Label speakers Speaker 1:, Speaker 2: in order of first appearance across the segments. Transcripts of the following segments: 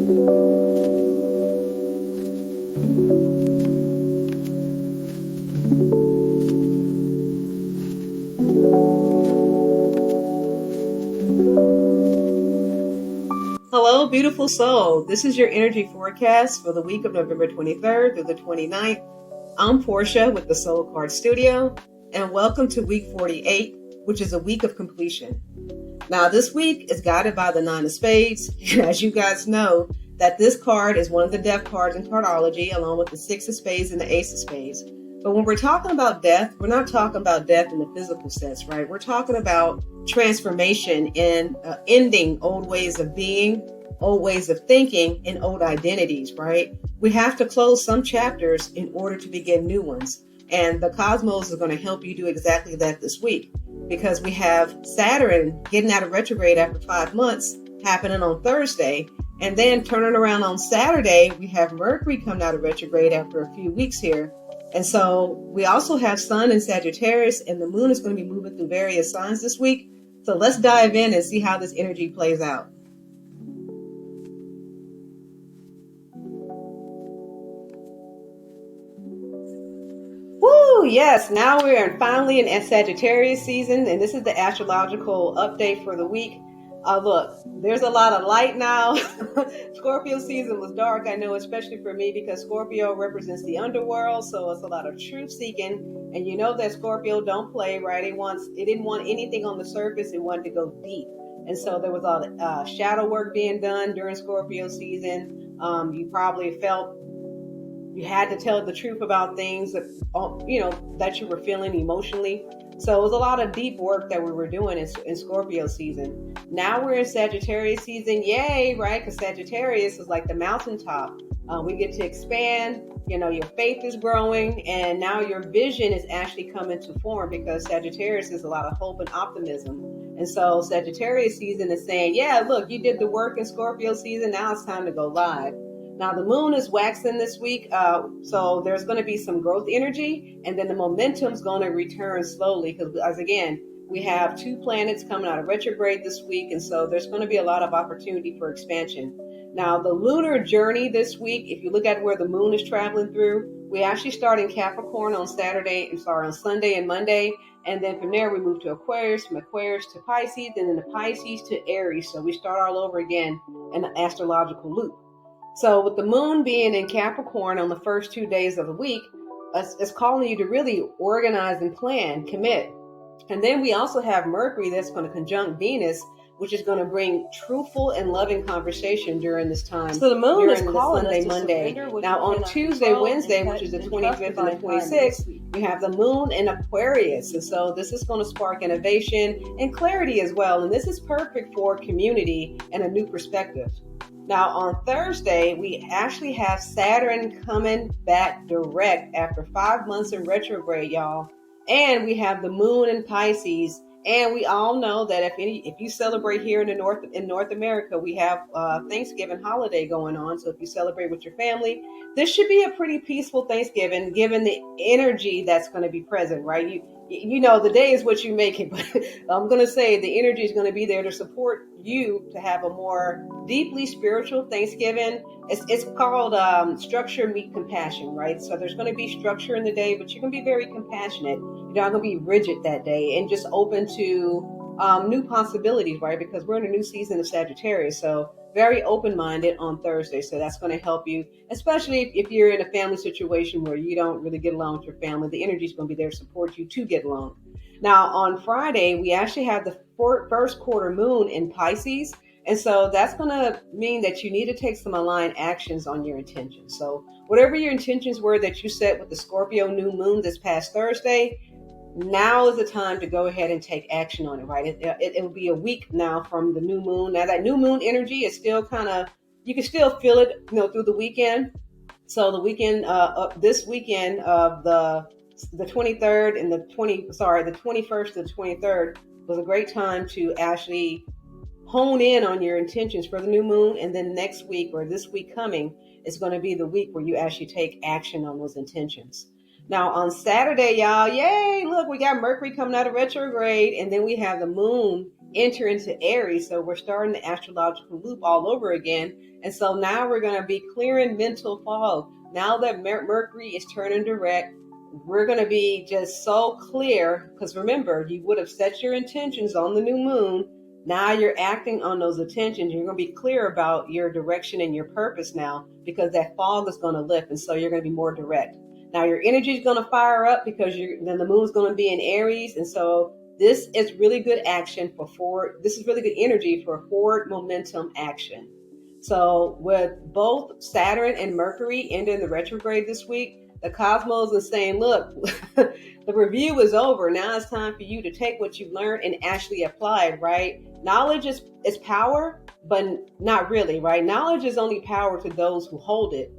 Speaker 1: Hello, beautiful soul. This is your energy forecast for the week of November 23rd through the 29th. I'm Portia with the Soul Card Studio, and welcome to week 48, which is a week of completion. Now, this week is guided by the Nine of Spades, and as you guys know, that this card is one of the death cards in Cardology, along with the Six of Spades and the Ace of Spades. But when we're talking about death, we're not talking about death in the physical sense, right? We're talking about transformation and ending old ways of being, old ways of thinking, and old identities, right? We have to close some chapters in order to begin new ones. And the cosmos is going to help you do exactly that this week, because we have Saturn getting out of retrograde after 5 months happening on Thursday. And then turning around on Saturday, we have Mercury coming out of retrograde after a few weeks here. And so we also have Sun in Sagittarius, and the moon is going to be moving through various signs this week. So let's dive in and see how this energy plays out. Woo! Yes, now we're finally in Sagittarius season, and this is the astrological update for the week. Look, there's a lot of light now. Scorpio season was dark, I know, especially for me, because Scorpio represents the underworld, so it's a lot of truth seeking. And you know that Scorpio don't play, right? It didn't want anything on the surface. It wanted to go deep. And so there was a lot of shadow work being done during Scorpio season. You probably felt you had to tell the truth about things that, that you were feeling emotionally. So it was a lot of deep work that we were doing in Scorpio season. Now we're in Sagittarius season. Yay, right? Because Sagittarius is like the mountaintop. We get to expand. Your faith is growing, and now your vision is actually coming to form, because Sagittarius is a lot of hope and optimism. And so Sagittarius season is saying, yeah, look, you did the work in Scorpio season. Now it's time to go live. Now, the moon is waxing this week, so there's going to be some growth energy, and then the momentum's going to return slowly, because, again, we have 2 planets coming out of retrograde this week, and so there's going to be a lot of opportunity for expansion. Now, the lunar journey this week, if you look at where the moon is traveling through, we actually start in Capricorn on Sunday and Monday, and then from there we move to Aquarius, from Aquarius to Pisces, and then the Pisces to Aries, so we start all over again in an astrological loop. So with the moon being in Capricorn on the first 2 days of the week, it's calling you to really organize and plan, commit. And then we also have Mercury that's going to conjunct Venus, which is going to bring truthful and loving conversation during this time. So the moon is calling us Monday. Now on Tuesday, Wednesday, which is the 25th and the 26th, we have the moon in Aquarius. And so this is going to spark innovation and clarity as well. And this is perfect for community and a new perspective. Now, on Thursday, we actually have Saturn coming back direct after 5 months in retrograde, y'all. And we have the moon in Pisces. And we all know that if you celebrate here in North America, we have Thanksgiving holiday going on. So if you celebrate with your family, this should be a pretty peaceful Thanksgiving, given the energy that's going to be present, right? The day is what you make it, but I'm going to say the energy is going to be there to support you to have a more deeply spiritual Thanksgiving. It's called structure meet compassion, right? So there's going to be structure in the day, but you're going to be very compassionate. You're not going to be rigid that day, and just open to new possibilities, right? Because we're in a new season of Sagittarius, so very open-minded on Thursday. So that's going to help you, especially if you're in a family situation where you don't really get along with your family. The energy is going to be there to support you to get along. Now, on Friday, we actually have the first quarter moon in Pisces. And so that's going to mean that you need to take some aligned actions on your intentions. So whatever your intentions were that you set with the Scorpio new moon this past Thursday, now is the time to go ahead and take action on it, right? It will be a week now from the new moon. Now that new moon energy is still you can still feel it, through the weekend. So the weekend, this weekend of the 23rd and the 21st to the 23rd was a great time to actually hone in on your intentions for the new moon. And then next week, or this week coming, is going to be the week where you actually take action on those intentions. Now on Saturday, y'all, yay, look, we got Mercury coming out of retrograde, and then we have the moon enter into Aries. So we're starting the astrological loop all over again. And so now we're going to be clearing mental fog. Now that Mercury is turning direct, we're going to be just so clear, because remember, you would have set your intentions on the new moon. Now you're acting on those intentions. You're going to be clear about your direction and your purpose now, because that fog is going to lift, and so you're going to be more direct. Now your energy is going to fire up because then the moon is going to be in Aries, and so this is really good action for forward. This is really good energy for forward momentum action. So with both Saturn and Mercury ending the retrograde this week, the cosmos is saying, look, the review is over. Now it's time for you to take what you've learned and actually apply it, right? Knowledge is power, but not really, right? Knowledge is only power to those who hold it,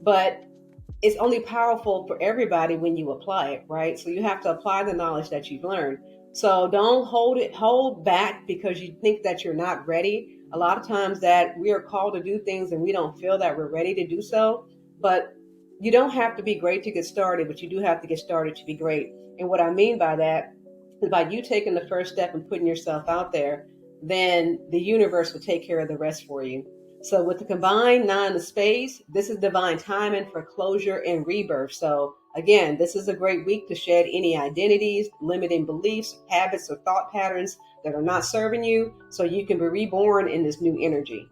Speaker 1: but it's only powerful for everybody when you apply it, right? So you have to apply the knowledge that you've learned. So don't hold back because you think that you're not ready. A lot of times that we are called to do things and we don't feel that we're ready to do so, but you don't have to be great to get started, but you do have to get started to be great. And what I mean by that is by you taking the first step and putting yourself out there, then the universe will take care of the rest for you. So with the combined 9 of Spades, this is divine timing for closure and rebirth. So again, this is a great week to shed any identities, limiting beliefs, habits, or thought patterns that are not serving you, so you can be reborn in this new energy.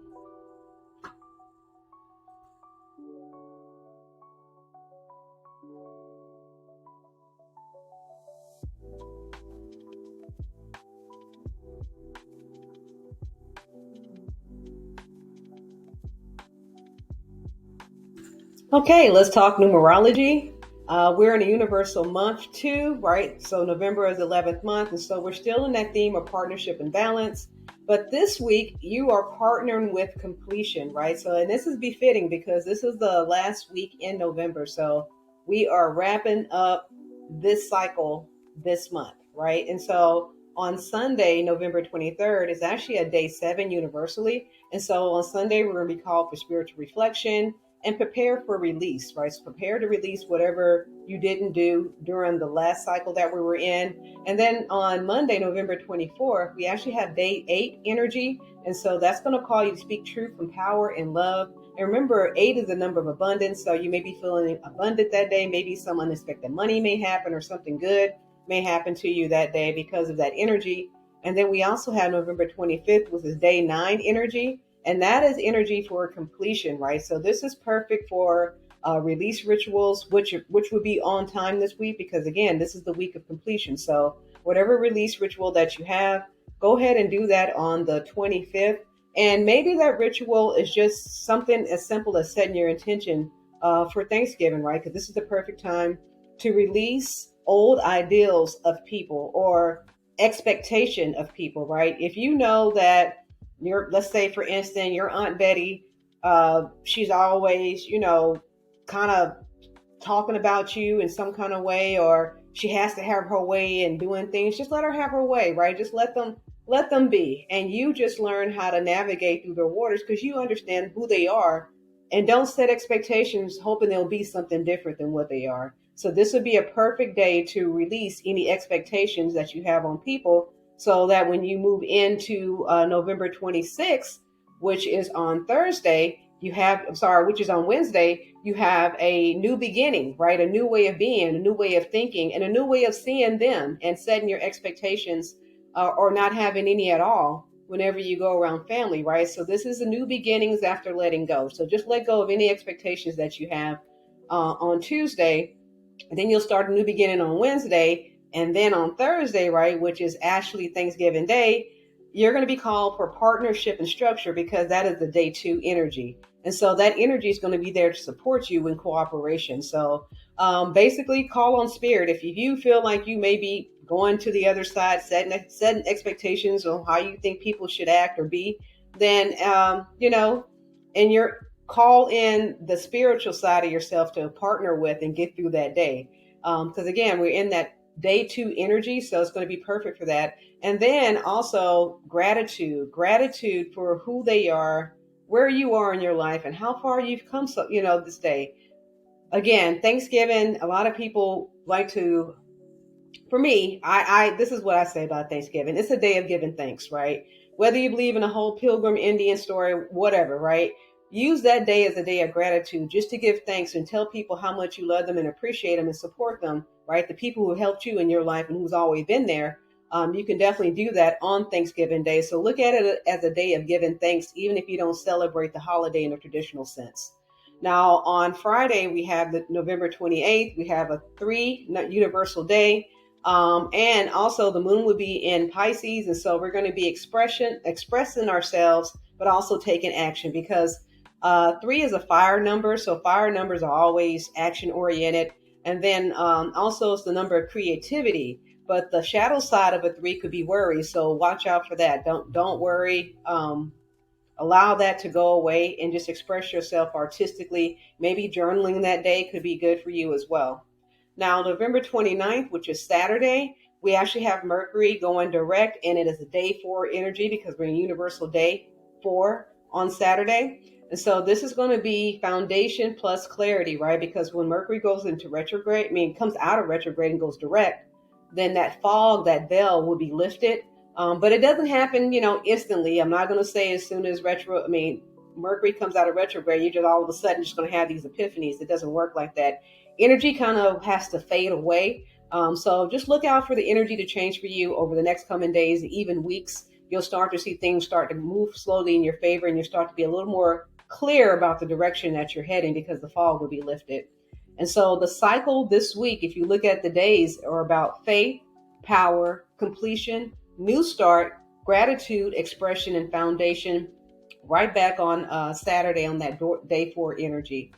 Speaker 1: Okay, let's talk numerology. We're in a universal month too, right? So November is the 11th month, and so we're still in that theme of partnership and balance. But this week, you are partnering with completion, right? So, and this is befitting because this is the last week in November. So we are wrapping up this cycle this month, right? And so on Sunday, November 23rd, is actually a day 7 universally. And so on Sunday, we're going to be called for spiritual reflection and prepare for release, right? So prepare to release whatever you didn't do during the last cycle that we were in. And then on Monday, November 24th, we actually have day 8 energy. And so that's going to call you to speak truth from power and love. And remember, 8 is the number of abundance. So you may be feeling abundant that day. Maybe some unexpected money may happen or something good may happen to you that day because of that energy. And then we also have November 25th, which is day 9 energy. And that is energy for completion, right? So this is perfect for release rituals, which would be on time this week because, again, this is the week of completion. So whatever release ritual that you have, go ahead and do that on the 25th. And maybe that ritual is just something as simple as setting your intention for Thanksgiving, right? Because this is the perfect time to release old ideals of people or expectation of people, right? If you know that let's say, for instance, your Aunt Betty, she's always, kind of talking about you in some kind of way, or she has to have her way in doing things. Just let her have her way, right? Just let them be. And you just learn how to navigate through their waters because you understand who they are, and don't set expectations hoping they'll be something different than what they are. So this would be a perfect day to release any expectations that you have on people so that when you move into November 26th, which is on Thursday, which is on Wednesday, you have a new beginning, right? A new way of being, a new way of thinking, and a new way of seeing them and setting your expectations or not having any at all whenever you go around family, right? So this is a new beginnings after letting go. So just let go of any expectations that you have on Tuesday, and then you'll start a new beginning on Wednesday. And then on Thursday, right, which is actually Thanksgiving Day, you're going to be called for partnership and structure because that is the day 2 energy. And so that energy is going to be there to support you in cooperation. So basically call on spirit. If you feel like you may be going to the other side, setting expectations on how you think people should act or be, then, and you're call in the spiritual side of yourself to partner with and get through that day. Because again, we're in that day 2 energy, so it's going to be perfect for that. And then also gratitude for who they are, where you are in your life, and how far you've come. So this day, again, Thanksgiving, a lot of people like to for me, I this is what I say about Thanksgiving. It's a day of giving thanks, right? Whether you believe in a whole pilgrim Indian story, whatever, right? Use that day as a day of gratitude just to give thanks and tell people how much you love them and appreciate them and support them, right? The people who helped you in your life and who's always been there. You can definitely do that on Thanksgiving Day. So look at it as a day of giving thanks, even if you don't celebrate the holiday in a traditional sense. Now, on Friday, we have the November 28th. We have a three universal day, and also the moon would be in Pisces. And so we're going to be expressing ourselves, but also taking action because three is a fire number. So fire numbers are always action oriented. And then also it's the number of creativity. But the shadow side of a three could be worry. So watch out for that. Don't worry. Allow that to go away and just express yourself artistically. Maybe journaling that day could be good for you as well. Now, November 29th, which is Saturday, we actually have Mercury going direct, and it is a day four energy because we're in universal day four on Saturday. And so this is going to be foundation plus clarity, right? Because when Mercury goes into retrograde, comes out of retrograde and goes direct, then that fog, that veil will be lifted. But it doesn't happen, instantly. I'm not going to say as soon as Mercury comes out of retrograde, you're just all of a sudden just going to have these epiphanies. It doesn't work like that. Energy kind of has to fade away. So just look out for the energy to change for you over the next coming days, even weeks. You'll start to see things start to move slowly in your favor, and you start to be a little more clear about the direction that you're heading because the fog will be lifted. And so the cycle this week, if you look at the days, are about faith, power, completion, new start, gratitude, expression, and foundation. Right back on Saturday on that day four energy.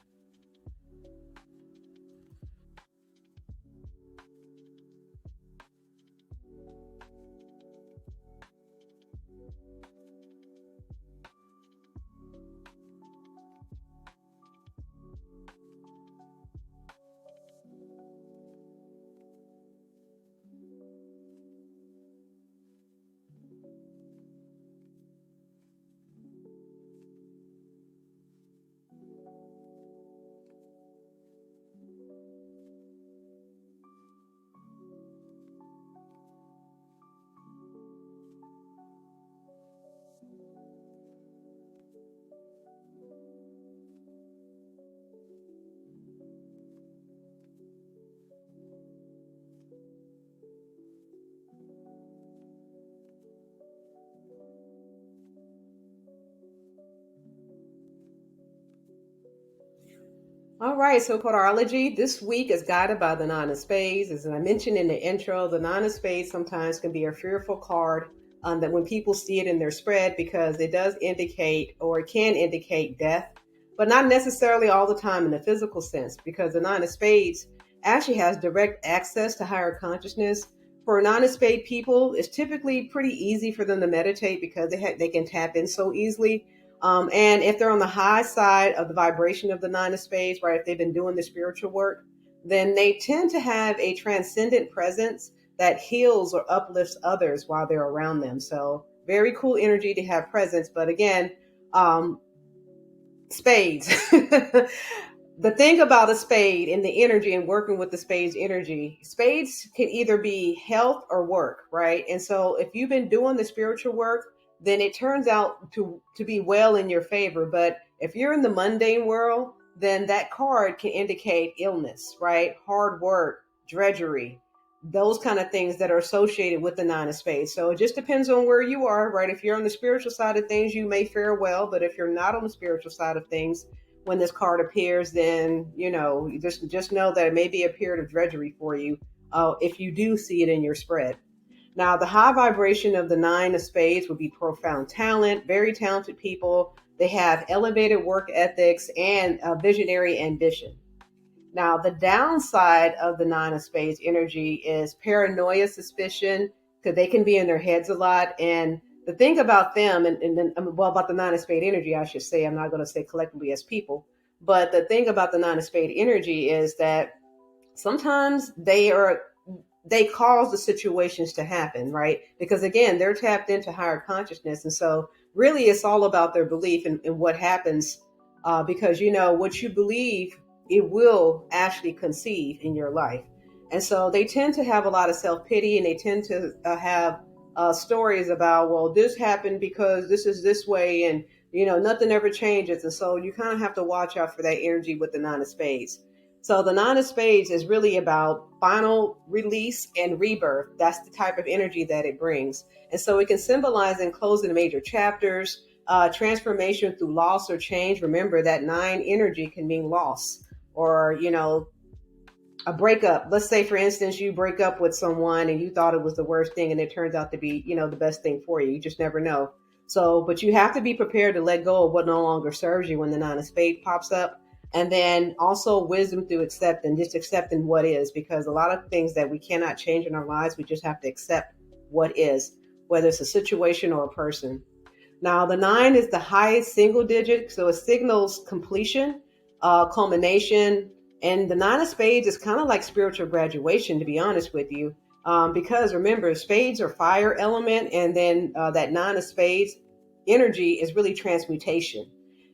Speaker 1: All right, so Cardology this week is guided by the Nine of Spades. As I mentioned in the intro, the Nine of Spades sometimes can be a fearful card that when people see it in their spread, because it does indicate or it can indicate death, but not necessarily all the time in the physical sense, because the Nine of Spades actually has direct access to higher consciousness. For Nine of Spade people, it's typically pretty easy for them to meditate because they can tap in so easily. And if they're on the high side of the vibration of the Nine of Spades, right, if they've been doing the spiritual work, then they tend to have a transcendent presence that heals or uplifts others while they're around them. So very cool energy to have presence. But again, um, spades. The thing about a spade and the energy and working with the spades energy, spades can either be health or work, right? And so if you've been doing the spiritual work, then it turns out to be well in your favor. But if you're in the mundane world, then that card can indicate illness, right? Hard work, drudgery, those kind of things that are associated with the nine of spades. So it just depends on where you are, right? If you're on the spiritual side of things, you may fare well, but if you're not on the spiritual side of things, when this card appears, then you just know that it may be a period of drudgery for you if you do see it in your spread. Now, the high vibration of the nine of spades would be profound talent, very talented people. They have elevated work ethics and visionary ambition. Now, the downside of the nine of spades energy is paranoia, suspicion, because they can be in their heads a lot. And the thing about them, and then, well, about the nine of spade energy, I should say, I'm not going to say collectively as people, but the thing about the nine of spade energy is that sometimes they cause the situations to happen, right? Because again, they're tapped into higher consciousness. And so really it's all about their belief in what happens, because what you believe, it will actually conceive in your life. And so they tend to have a lot of self-pity, and they tend to have stories about, well, this happened because this is this way, and nothing ever changes. And so you kind of have to watch out for that energy with the Nine of Spades. So the Nine of Spades is really about final release and rebirth. That's the type of energy that it brings. And so it can symbolize in closing major chapters, transformation through loss or change. Remember that nine energy can mean loss, or a breakup. Let's say, for instance, you break up with someone and you thought it was the worst thing, and it turns out to be, the best thing for you. You just never know. So, but you have to be prepared to let go of what no longer serves you when the Nine of Spades pops up. And then also wisdom through accepting, just accepting what is, because a lot of things that we cannot change in our lives, we just have to accept what is, whether it's a situation or a person. Now, the nine is the highest single digit, so it signals completion, culmination, and the Nine of Spades is kind of like spiritual graduation, to be honest with you, because remember, spades are fire element, and then that Nine of Spades energy is really transmutation.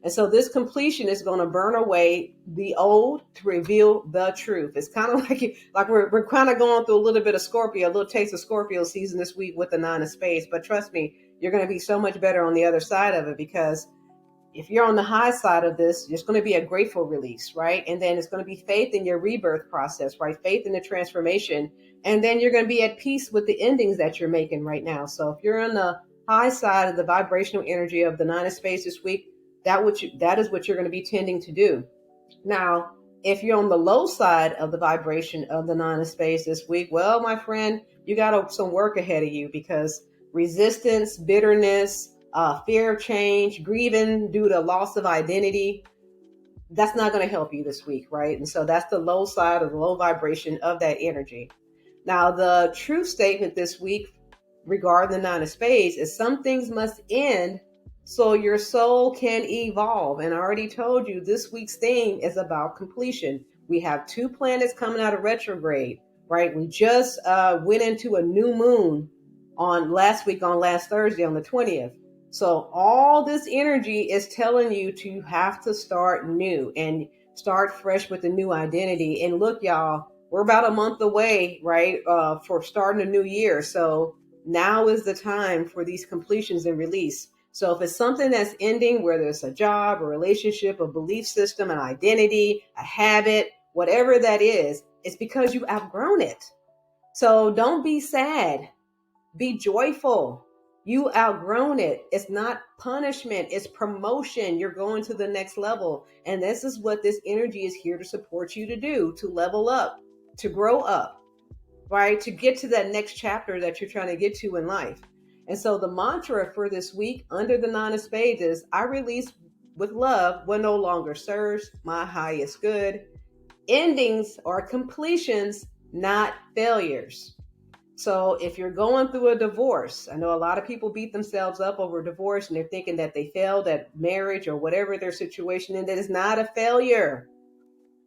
Speaker 1: And so this completion is going to burn away the old to reveal the truth. It's kind of like we're kind of going through a little bit of Scorpio, a little taste of Scorpio season this week with the Nine of Spades. But trust me, you're going to be so much better on the other side of it, because if you're on the high side of this, it's going to be a grateful release, right? And then it's going to be faith in your rebirth process, right? Faith in the transformation. And then you're going to be at peace with the endings that you're making right now. So if you're on the high side of the vibrational energy of the Nine of Spades this week, that is what you're going to be tending to do. Now, if you're on the low side of the vibration of the Nine of Spades this week, well, my friend, you got some work ahead of you, because resistance, bitterness, fear of change, grieving due to loss of identity, that's not going to help you this week, right? And so that's the low side of the low vibration of that energy. Now, the truth statement this week regarding the Nine of Spades is some things must end so your soul can evolve. And I already told you this week's theme is about completion. We have two planets coming out of retrograde, right? We just went into a new moon on last Thursday, on the 20th. So all this energy is telling you to have to start new and start fresh with a new identity. And look, y'all, we're about a month away, right, for starting a new year. So now is the time for these completions and release. So if it's something that's ending, whether it's a job, a relationship, a belief system, an identity, a habit, whatever that is, it's because you've outgrown it. So don't be sad. Be joyful. You outgrown it. It's not punishment. It's promotion. You're going to the next level. And this is what this energy is here to support you to do, to level up, to grow up, right? To get to that next chapter that you're trying to get to in life. And so the mantra for this week under the Nine of Spades is, I release with love what no longer serves my highest good. Endings are completions, not failures. So if you're going through a divorce, I know a lot of people beat themselves up over divorce, and they're thinking that they failed at marriage or whatever their situation, and that is not a failure.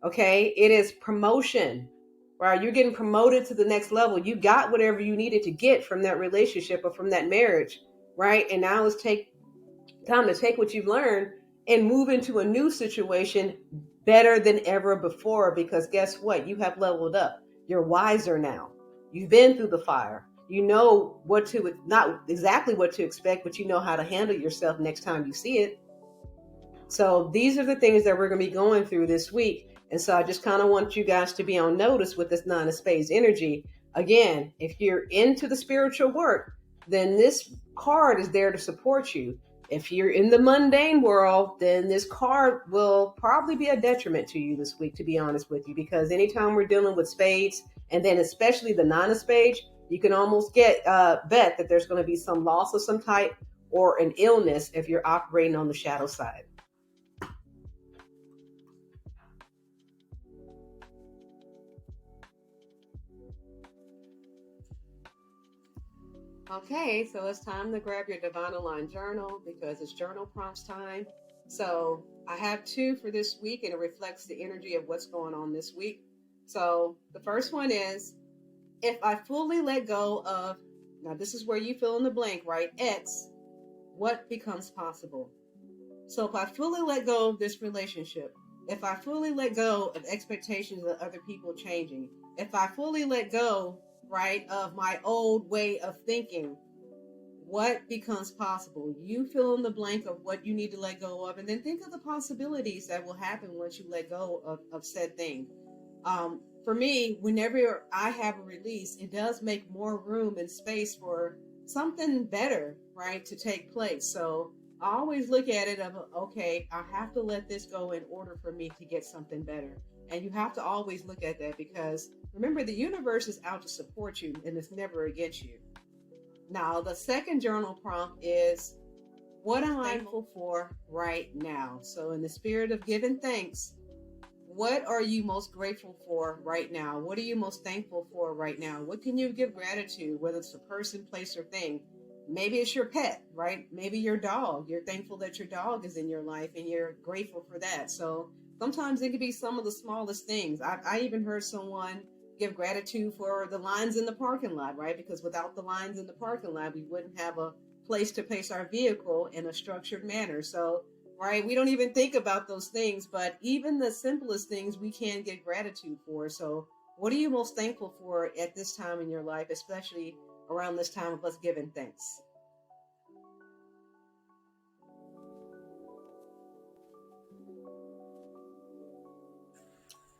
Speaker 1: Okay, it is promotion. Right, you're getting promoted to the next level. You got whatever you needed to get from that relationship or from that marriage, right? And now it's time to take what you've learned and move into a new situation better than ever before, because guess what? You have leveled up. You're wiser now. You've been through the fire. You know not exactly what to expect, but you know how to handle yourself next time you see it. So these are the things that we're going to be going through this week. And so I just kind of want you guys to be on notice with this Nine of Spades energy. Again, if you're into the spiritual work, then this card is there to support you. If you're in the mundane world, then this card will probably be a detriment to you this week, to be honest with you, because anytime we're dealing with spades, and then especially the Nine of Spades, you can almost bet that there's going to be some loss of some type or an illness if you're operating on the shadow side. Okay, so it's time to grab your Divine Aligned journal, because it's journal prompts time. So I have two for this week, and it reflects the energy of what's going on this week. So the first one is, if I fully let go of, now this is where you fill in the blank, right? X, what becomes possible? So if I fully let go of this relationship, if I fully let go of expectations of other people changing, if I fully let go, right, of my old way of thinking, what becomes possible? You fill in the blank of what you need to let go of, and then think of the possibilities that will happen once you let go of said thing. For me, whenever I have a release, it does make more room and space for something better, right, to take place. So I always look at it of, okay, I have to let this go in order for me to get something better. And you have to always look at that because remember, the universe is out to support you and it's never against you. Now, the second journal prompt is, what am I thankful for right now? So, in the spirit of giving thanks, what are you most grateful for right now? What are you most thankful for right now? What can you give gratitude, whether it's a person, place, or thing? Maybe it's your pet, right? Maybe your dog. You're thankful that your dog is in your life and you're grateful for that. So sometimes it can be some of the smallest things. I even heard someone give gratitude for the lines in the parking lot, right? Because without the lines in the parking lot, we wouldn't have a place to place our vehicle in a structured manner. So right? We don't even think about those things, but even the simplest things we can get gratitude for. So, what are you most thankful for at this time in your life, especially around this time of us giving thanks?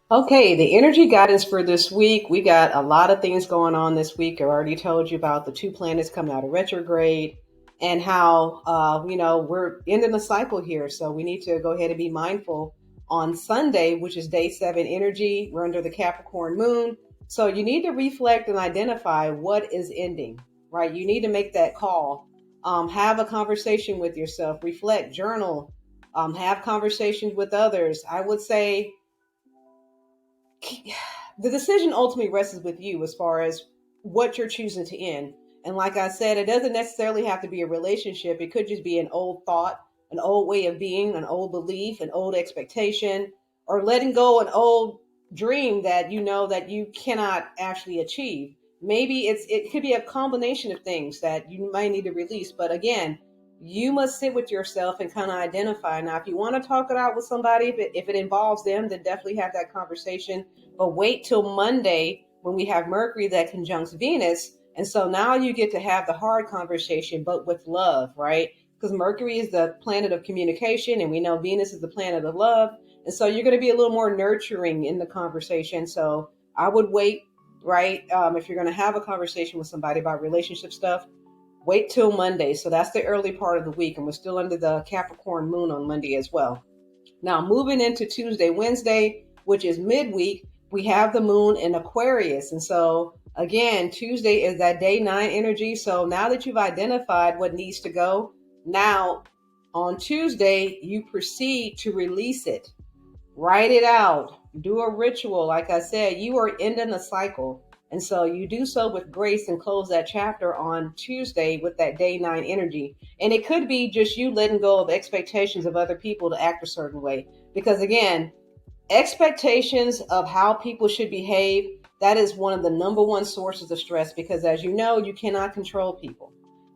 Speaker 1: Okay, the energy guidance for this week. We got a lot of things going on this week. I already told you about the two planets coming out of retrograde and how, we're ending the cycle here. So we need to go ahead and be mindful on Sunday, which is day 7 energy. We're under the Capricorn moon. So you need to reflect and identify what is ending, right? You need to make that call. Have a conversation with yourself, reflect, journal, have conversations with others. I would say the decision ultimately rests with you as far as what you're choosing to end. And like I said, it doesn't necessarily have to be a relationship. It could just be an old thought, an old way of being, an old belief, an old expectation, or letting go an old dream that you know that you cannot actually achieve. Maybe it could be a combination of things that you might need to release. But again, you must sit with yourself and kind of identify. Now, if you want to talk it out with somebody, if it involves them, then definitely have that conversation, but wait till Monday when we have Mercury that conjuncts Venus. And so now you get to have the hard conversation, but with love, right? Because Mercury is the planet of communication, and we know Venus is the planet of love. And so you're going to be a little more nurturing in the conversation. So I would wait, right? If you're going to have a conversation with somebody about relationship stuff, wait till Monday. So that's the early part of the week. And we're still under the Capricorn moon on Monday as well. Now, moving into Tuesday, Wednesday, which is midweek, we have the moon in Aquarius. And so, again, Tuesday is that day 9 energy. So now that you've identified what needs to go, now on Tuesday, you proceed to release it. Write it out. Do a ritual. Like I said, you are ending a cycle. And so you do so with grace and close that chapter on Tuesday with that day 9 energy. And it could be just you letting go of expectations of other people to act a certain way. Because again, expectations of how people should behave, that is one of the number one sources of stress, because as you know, you cannot control people.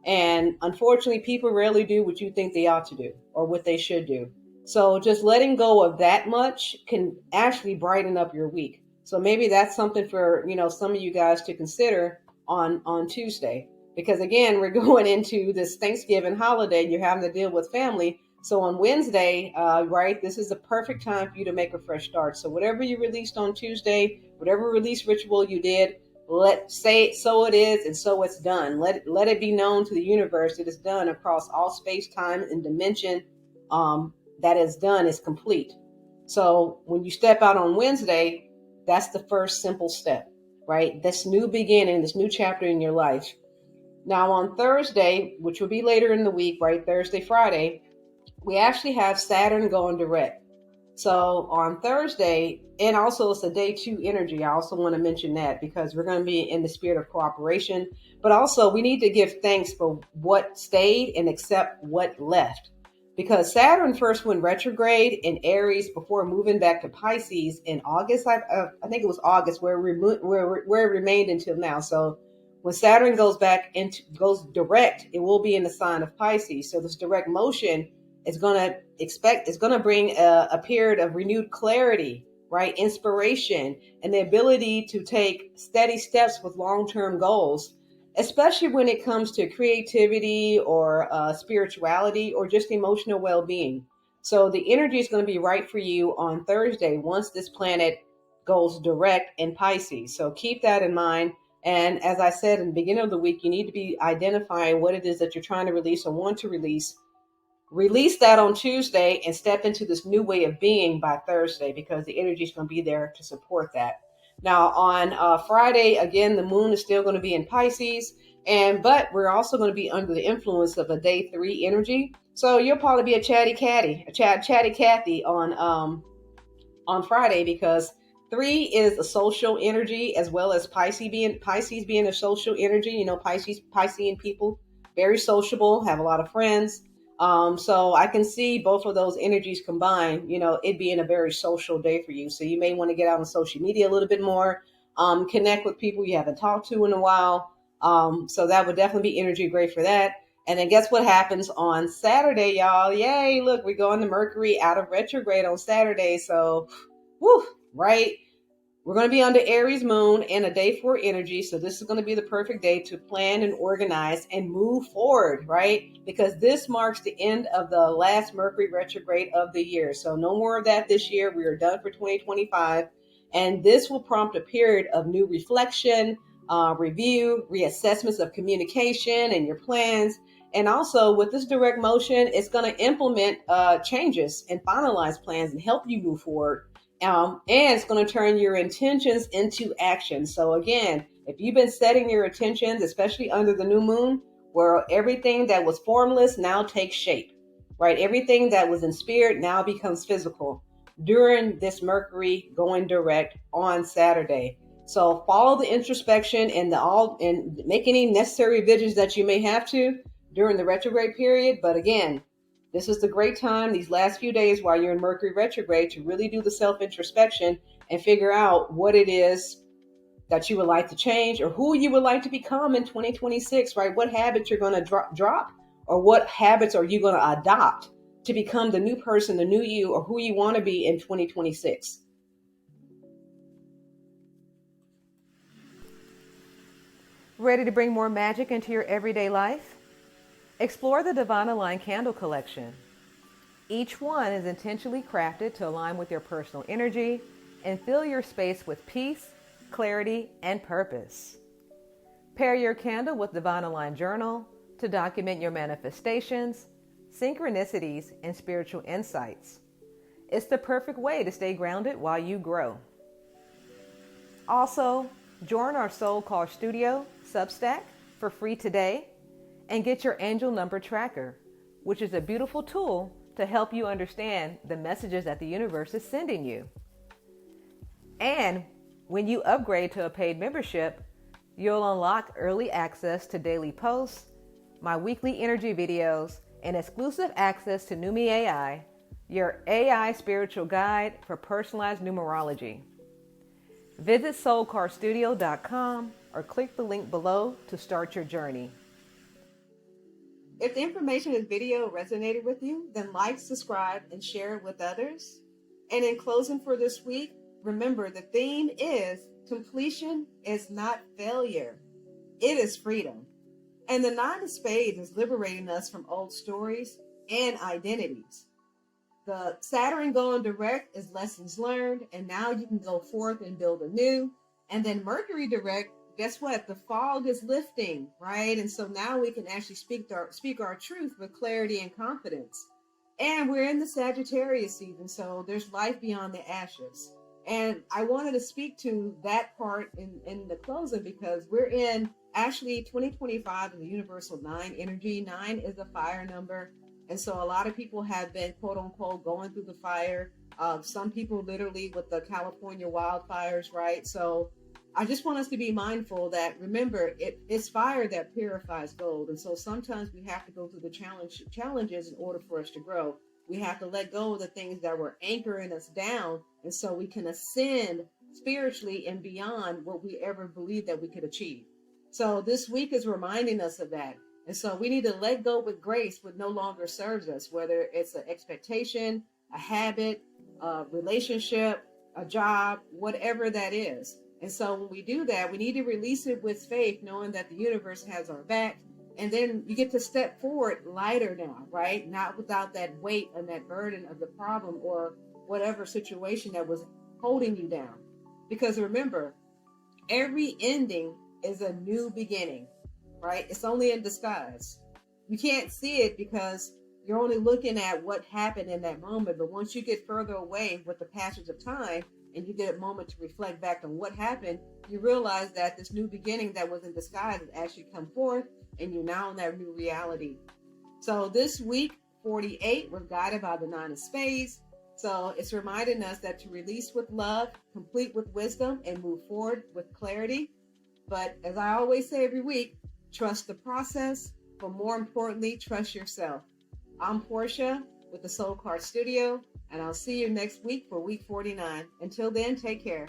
Speaker 1: And unfortunately, people rarely do what you think they ought to do or what they should do. So just letting go of that much can actually brighten up your week. So maybe that's something for, some of you guys to consider on Tuesday. Because again, we're going into this Thanksgiving holiday. You're having to deal with family. So on Wednesday, right, this is the perfect time for you to make a fresh start. So whatever you released on Tuesday, whatever release ritual you did, let's say so it is, and so it's done. Let it be known to the universe that it's done across all space, time, and dimension. That is done, is complete. So when you step out on Wednesday, that's the first simple step, right? This new beginning, this new chapter in your life. Now on Thursday, which will be later in the week, right? Thursday, Friday, we actually have Saturn going direct. So on Thursday, and also it's a day 2 energy. I also want to mention that because we're going to be in the spirit of cooperation, but also we need to give thanks for what stayed and accept what left. Because Saturn first went retrograde in Aries before moving back to Pisces in August. I think it was August where it remained until now. So when Saturn goes direct, it will be in the sign of Pisces. So this direct motion is going to bring a period of renewed clarity, right? Inspiration and the ability to take steady steps with long-term goals, especially when it comes to creativity or spirituality or just emotional well-being. So the energy is going to be right for you on Thursday once this planet goes direct in Pisces. So keep that in mind. And as I said in the beginning of the week, you need to be identifying what it is that you're trying to release or want to release. Release that on Tuesday and step into this new way of being by Thursday, because the energy is going to be there to support that. Now on Friday, again, the moon is still going to be in Pisces, but we're also going to be under the influence of a day 3 energy. So you'll probably be a chatty Cathy on Friday, because 3 is a social energy, as well as Pisces being a social energy. You know, Piscean people, very sociable, have a lot of friends. So I can see both of those energies combined, it being a very social day for you. So you may want to get out on social media a little bit more, connect with people you haven't talked to in a while. So that would definitely be energy great for that. And then guess what happens on Saturday, y'all? Yay, look, we're going to Mercury out of retrograde on Saturday. So, woo, right? We're going to be under Aries moon and a day 4 energy. So this is going to be the perfect day to plan and organize and move forward, right? Because this marks the end of the last Mercury retrograde of the year. So no more of that this year. We are done for 2025. And this will prompt a period of new reflection, review, reassessments of communication and your plans. And also with this direct motion, it's going to implement changes and finalize plans and help you move forward. And it's going to turn your intentions into action. So again, if you've been setting your intentions, especially under the new moon, where everything that was formless now takes shape, right? Everything that was in spirit now becomes physical during this Mercury going direct on Saturday. So follow the introspection and make any necessary revisions that you may have to during the retrograde period. But again, this is the great time, these last few days while you're in Mercury retrograde, to really do the self-introspection and figure out what it is that you would like to change or who you would like to become in 2026, right? What habits you're going to drop, or what habits are you going to adopt to become the new person, the new you, or who you want to be in 2026. Ready to bring more magic into your everyday life? Explore the Divine Align Candle Collection. Each one is intentionally crafted to align with your personal energy and fill your space with peace, clarity, and purpose. Pair your candle with Divine Align Journal to document your manifestations, synchronicities, and spiritual insights. It's the perfect way to stay grounded while you grow. Also, join our Soul Car Studio Substack for free today and get your angel number tracker, which is a beautiful tool to help you understand the messages that the universe is sending you. And when you upgrade to a paid membership, you'll unlock early access to daily posts, my weekly energy videos, and exclusive access to Numi AI, your AI spiritual guide for personalized numerology. Visit soulcarstudio.com or click the link below to start your journey. If the information in this video resonated with you, then like, subscribe, and share it with others. And in closing for this week, remember the theme is completion is not failure. It is freedom. And the 9 of Spades is liberating us from old stories and identities. The Saturn going direct is lessons learned, and now you can go forth and build anew. And then Mercury direct, guess what? The fog is lifting, right? And so now we can actually speak our truth with clarity and confidence. And we're in the Sagittarius season, so there's life beyond the ashes. And I wanted to speak to that part in the closing, because we're in actually 2025 in the universal 9 energy. 9 is a fire number. And so a lot of people have been, quote unquote, going through the fire. Some people literally with the California wildfires, right? So I just want us to be mindful that, remember, it's fire that purifies gold. And so sometimes we have to go through the challenges in order for us to grow. We have to let go of the things that were anchoring us down, and so we can ascend spiritually and beyond what we ever believed that we could achieve. So this week is reminding us of that. And so we need to let go with grace what no longer serves us, whether it's an expectation, a habit, a relationship, a job, whatever that is. And so when we do that, we need to release it with faith, knowing that the universe has our back. And then you get to step forward lighter now, right? Not without that weight and that burden of the problem or whatever situation that was holding you down. Because remember, every ending is a new beginning, right? It's only in disguise. You can't see it because you're only looking at what happened in that moment. But once you get further away with the passage of time and you get a moment to reflect back on what happened, you realize that this new beginning that was in disguise has actually come forth, and you're now in that new reality. So this week, 48 was guided by the 9 of Spades. So it's reminding us that to release with love, complete with wisdom, and move forward with clarity. But as I always say every week, trust the process, but more importantly, trust yourself. I'm Portia with the Soul Card Studio, and I'll see you next week for week 49. Until then, take care.